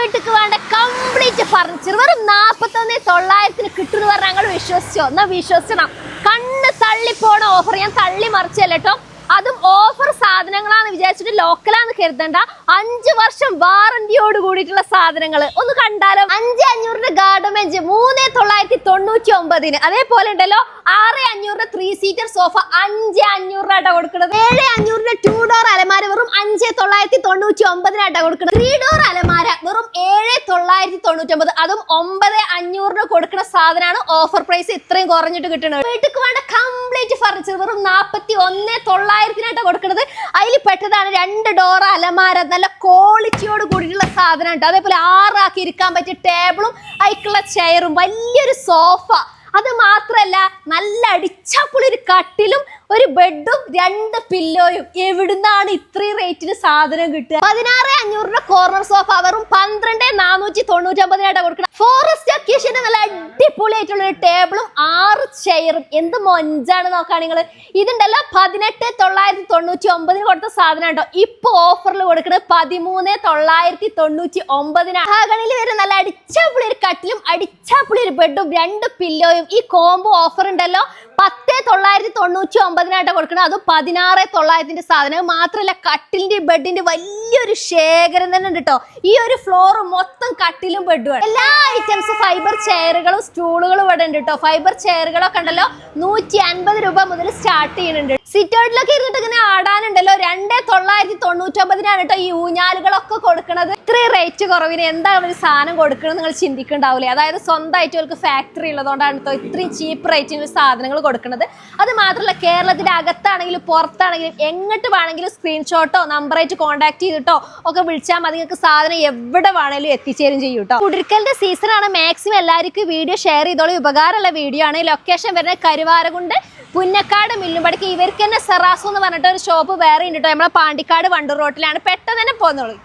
വീട്ടിക്ക് വേണ്ട complete furniture വെറും 41,900 കിട്ടുമെന്ന് പറഞ്ഞാൽ ഞങ്ങൾ വിശ്വസിച്ചോ? എന്നാ വിശ്വസിക്കണം. കണ്ണ് തള്ളിപ്പോണ ഓഫർ ഞാൻ തള്ളി മറിച്ചല്ല കേട്ടോ. അതും ഓഫർ സാധനങ്ങളാന്ന് വിചാരിച്ചിട്ട് ലോക്കലാന്ന് കരുതണ്ട. 5 വർഷം വാറന്റിയോട് കൂടിയിട്ടുള്ള സാധനങ്ങൾ ഒന്ന് കണ്ടാലോ. 5,500 ഗാർഡൻ ബെഞ്ച് 3,999. അതേപോലെ ഉണ്ടല്ലോ 6,500 3 സീറ്റർ സോഫ 5,500 കൊടുക്കുന്നത്. 7,500 2 ഡോർ അലമാര വെറും 5,999 കൊടുക്കുന്നത്. 3 ഡോർ അലമാര വെറും 7,999. അതും 9,500 കൊടുക്കുന്ന സാധനമാണ്. ഓഫർ പ്രൈസ് ഇത്രയും കുറഞ്ഞിട്ട് കിട്ടുന്നത്. വീട്ടിക്ക് വേണ്ട കംപ്ലീറ്റ് ഫർണിച്ചർ വെറും 41,900 കൊടുക്കുന്നത്. അതിൽ പെട്ടതാണ് 2 ഡോർ അലമാര. നല്ല ക്വാളിറ്റിയോട് കൂടിയിട്ടുള്ള സാധനം ഉണ്ട്. അതേപോലെ 6 ആക്കി ഇരിക്കാൻ പറ്റിയ ടേബിളും അതിക്കുള്ള ചെയറും വലിയൊരു സോഫ. അത് മാത്രല്ല നല്ല അടിച്ചാപ്പൊളി ഒരു കട്ടിലും ഒരു ബെഡും 2 പില്ലോയും. എവിടുന്നാണ് ഇത്രയും റേറ്റിന് സാധനം കിട്ടുക? 16,500 കോർണർ സോഫ വെറും 12,499 കൊടുക്കണം. ഫോറസ്റ്റ് അക്യൂഷന്റെ നല്ല അടിപൊളിയായിട്ടുള്ള ഒരു ടേബിളും 6 ചെയറും. എന്ത് മൊഞ്ചാണ് നോക്കാൻ നിങ്ങൾ. ഇതുണ്ടല്ലോ 18,999 കൊടുത്ത സാധനം കേട്ടോ. ഇപ്പൊ ഓഫറിൽ കൊടുക്കുന്നത് 13,999. ാകണിയിൽ വരുന്ന നല്ല അടിച്ചാപ്പൊളി ഒരു കട്ടിലും അടിച്ചാപ്പൊളി ഒരു ബെഡും 2 പില്ലോയും. ഈ കോംബോ ഓഫർ ഉണ്ടല്ലോ 10,999 കൊടുക്കണം. അതും 16,900 സാധനം മാത്രമല്ല കട്ടിലിന്റെ ബെഡിന്റെ വലിയൊരു ശേഖരം തന്നെ ഉണ്ട് കേട്ടോ. ഈ ഒരു ഫ്ലോർ മൊത്തം കട്ടിലും ബെഡുമാണ്. എല്ലാ ഐറ്റംസ് ഫൈബർ ചെയറുകളും സ്റ്റൂളുകളും ഇവിടെ ഉണ്ട് കേട്ടോ. ഫൈബർ ചെയറുകളൊക്കെ ഉണ്ടല്ലോ 150 രൂപ മുതൽ സ്റ്റാർട്ട് ചെയ്യുന്നുണ്ട്. സിറ്റ് ഔട്ടിലൊക്കെ ഇരുന്നിട്ട് ഇങ്ങനെ ആടാനുണ്ടല്ലോ 2,999 കേട്ടോ ഈ ഊഞ്ഞാലുകളൊക്കെ കൊടുക്കുന്നത്. ഇത്രയും റേറ്റ് കുറവിന് എന്താ ഒരു സാധനം കൊടുക്കണം നിങ്ങൾ ചിന്തിക്കുന്നുണ്ടാവില്ലേ? അതായത് സ്വന്തമായിട്ട് അവർക്ക് ഫാക്ടറി ഉള്ളതുകൊണ്ടാണ് കേട്ടോ ഇത്രയും ചീപ്പ് റേറ്റിന് സാധനങ്ങൾ കൊടുക്കുന്നത്. അത് മാത്രമല്ല കേരളത്തിന്റെ അകത്താണെങ്കിലും പുറത്താണെങ്കിലും എങ്ങോട്ട് വേണമെങ്കിലും സ്ക്രീൻഷോട്ടോ നമ്പറായിട്ട് കോൺടാക്ട് ചെയ്തിട്ടോ ഒക്കെ വിളിച്ചാൽ മതി. നിങ്ങൾക്ക് സാധനം എവിടെ വേണമെങ്കിലും എത്തിച്ചേരും ചെയ്യും കേട്ടോ. കുടിരിക്കലിന്റെ സീസൺ ആണ്. മാക്സിമം എല്ലാവർക്കും വീഡിയോ ഷെയർ ചെയ്തോളൂ. ഉപകാരമുള്ള വീഡിയോ ആണ്. ലൊക്കേഷൻ വരുന്നത് കരുവാരകുണ്ട് പുന്നക്കാട് മില്ലുംപടിക്ക്. ഇവർക്ക് തന്നെ സെറാസോ എന്ന് പറഞ്ഞിട്ട് ഒരു ഷോപ്പ് വേറെ ഉണ്ട് കേട്ടോ. നമ്മളെ പാണ്ടിക്കാട് വണ്ടൂർ റോട്ടിലാണ്. പെട്ടെന്ന് തന്നെ പോന്നോളൂ.